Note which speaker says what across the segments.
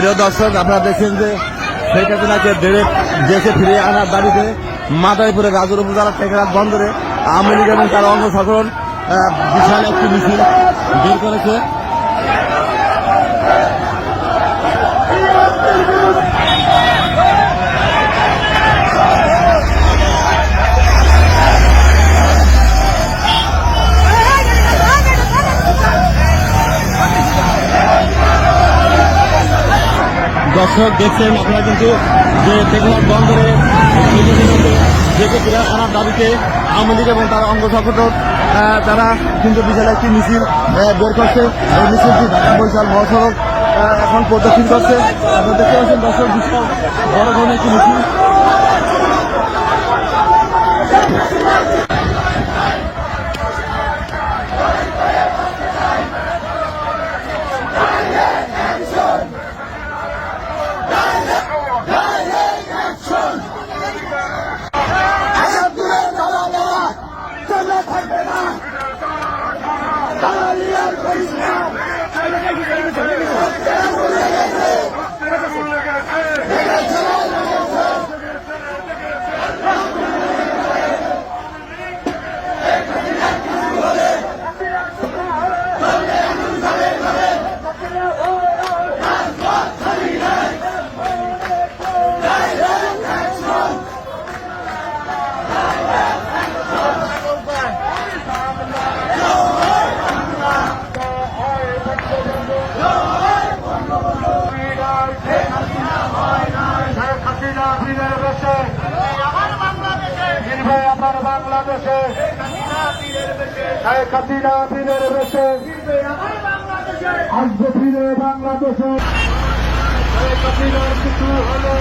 Speaker 1: প্রিয় দর্শক, আপনারা দেখছেন যে শেখ হাসিনাকে দেশে ফিরিয়ে আনার দাবিতে মাদারীপুরের রাজুর উপজেলা টেকনাফ বন্দরে আওয়ামী লীগ এবং তার অঙ্গ সংগঠন বিশাল একটি মিছিল বের করেছে। দর্শক দেখছেন আপনারা কিন্তু যে টেকনাফ বন্দরে দেশে ফিরে আনার দাবিতে আওয়ামী লীগ এবং তার অঙ্গ সংগঠন তারা কিন্তু বিশাল একটি মিছিল বের করছে। এই মিছিলটি ঢাকা বরিশাল মহাসড়ক এখন প্রদক্ষিণ করছে। আপনারা দেখতে পাচ্ছেন দর্শক, বিশাল বড় ধরনের একটি মিছিল। বাংলাদেশে শেখ হাসিনা ফিরে বেশে আসবে, ফিরে বাংলাদেশে শেখ হাসিনার কিছু হলো।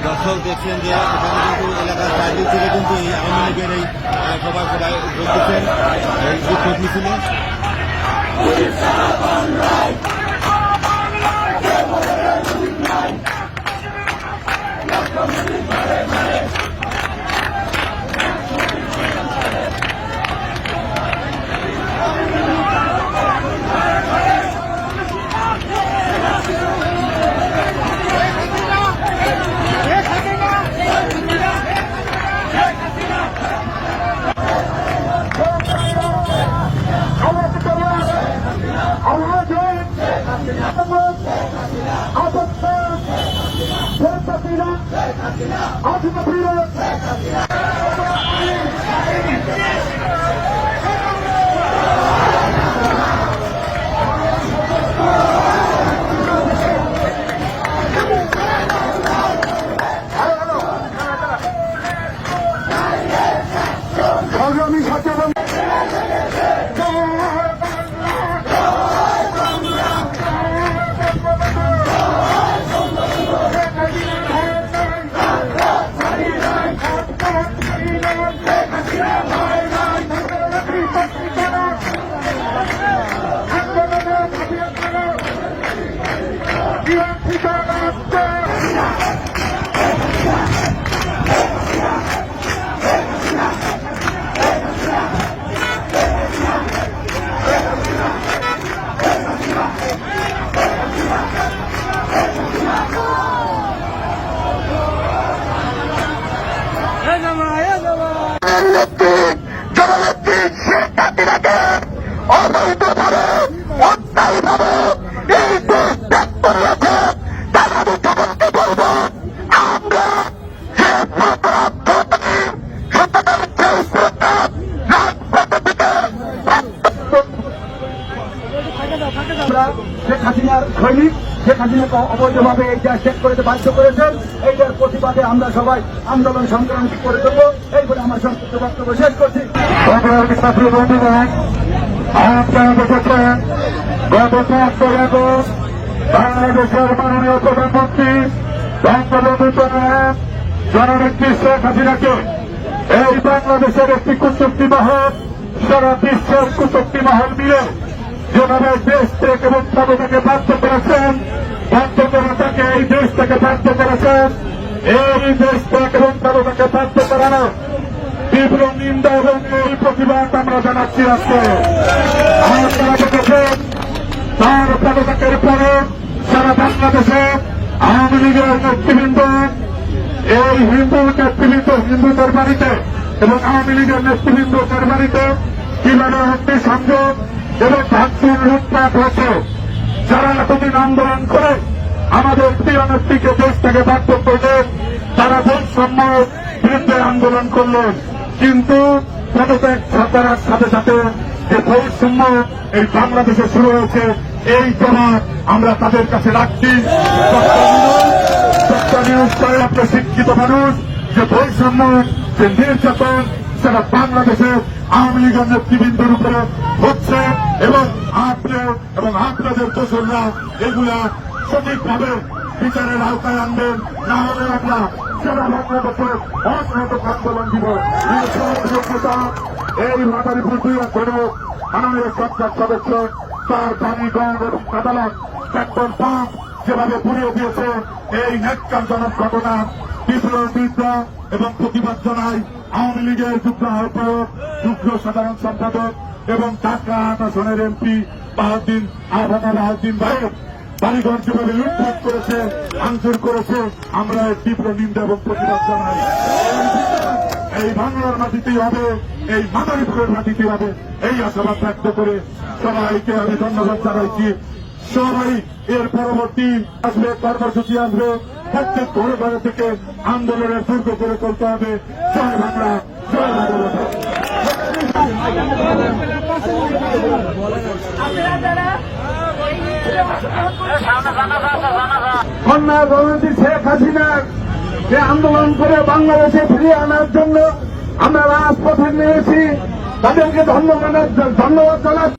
Speaker 1: দর্শক দেখছেন যে এখানে কিন্তু এলাকার চারদিক থেকে কিন্তু এই আওয়ামী লীগের এই সবাই যোগ দিচ্ছেন এই বিক্ষোভ মিছিলে। শেখ হাসিনার সৈনিক, শেখ হাসিনাকে অবৈধভাবে এই দেশ ত্যাগ করতে বাধ্য করেছেন। এইটার প্রতিবাদে আমরা সবাই আন্দোলন সংগ্রামী করে দেবো। এই বলে আমার সংক্ষিপ্ত বক্তব্য শেষ করছি। বাংলাদেশের মাননীয় প্রধানমন্ত্রী বঙ্গবন্ধু জননেত্রী শেখ হাসিনাকে এই বাংলাদেশের একটি কুশক্তি মহল, সারা বিশ্বের কুশক্তি মহল মিলে
Speaker 2: যেভাবে দেশ থেকে এবং স্বাধীনতাকে বাধ্য করেছেন, বাধ্য করে তাকে এই দেশ থেকে বাধ্য করেছেন, এই দেশ থেকে এবং স্বাধীনতাকে বাধ্য করানো তীব্র নিন্দা এবং এই প্রতিবাদ আমরা জানাচ্ছি আজকে। আপনারা দেখেছেন তার পদত্যাগের পরে সারা বাংলাদেশে আওয়ামী লীগের নেতৃবৃন্দ এই হিন্দু নেতৃবৃন্দ হিন্দুদের বাড়িতে এবং আওয়ামী লীগের নেতৃবৃন্দের বাড়িতে কিভাবে অগ্নিসংযোগ এবং ভাঙচুর লুটপাট হয়েছে। যারা এতদিন আন্দোলন করে আমাদের প্রিয় নেত্রীকে দেশ থেকে বাধ্য করলেন, তারা বৈষম্য বিরুদ্ধে আন্দোলন করলেন, কিন্তু পদত্যাগ করার সাথে সাথে যে বৈষম্য এই বাংলাদেশে শুরু হয়েছে, এই জবাব আমরা তাদের কাছে রাখছি। আপনি শিক্ষিত মানুষ, যে বৈষম্য যে নির্যাতন সেটা বাংলাদেশে আওয়ামী লীগের নেতৃবৃন্দের উপরে হচ্ছে এবং আপনি এবং আপনাদের দোসররা এগুলা সঠিকভাবে বিচারের আওতায় আনবেন, না হলে আমরা সারা বাংলাদেশে অসংখ্য আন্দোলন দিব। এই মাদারীপুর দুই আসনের মাননীয় সরকার সদস্য তার বাণীগঞ্জ এবং আদালত সেক্টর 5 যেভাবে পুড়িয়ে দিয়েছে, এই ন্যাক্কারজনক ঘটনা তীব্র নিন্দা এবং প্রতিবাদ জানাই আওয়ামী লীগের যুগ্ম আহ্বায়ক, যুগ্ম সাধারণ সম্পাদক এবং ঢাকা আসনের এমপি বাহাউদ্দিন ভাইয়ের বাড়িঘর যেভাবে লুটপাট করেছে, ভাঙচুর করেছে, আমরা এর তীব্র নিন্দা এবং প্রতিবাদ জানাই। এই বাংলার মাটিতেই হবে, এই মাদারীপুরের মাটিতেই হবে, এই আশাবাদ ব্যক্ত করে সবাইকে আমি ধন্যবাদ জানাইছি। সবাই এর পরবর্তী আসবে, কর্মসূচি আসবে, প্রত্যেক ঘরে ঘরে থেকে আন্দোলনের দুর্গ করে তুলতে হবে। জয় বাংলা, জয় বাংলা। কন্যা জননেত্রী শেখ হাসিনার যে আন্দোলন করে বাংলাদেশে ফিরিয়ে আনার জন্য আমরা রাজপথে নিয়েছি, তাদেরকে ধন্যবাদ জানাচ্ছি।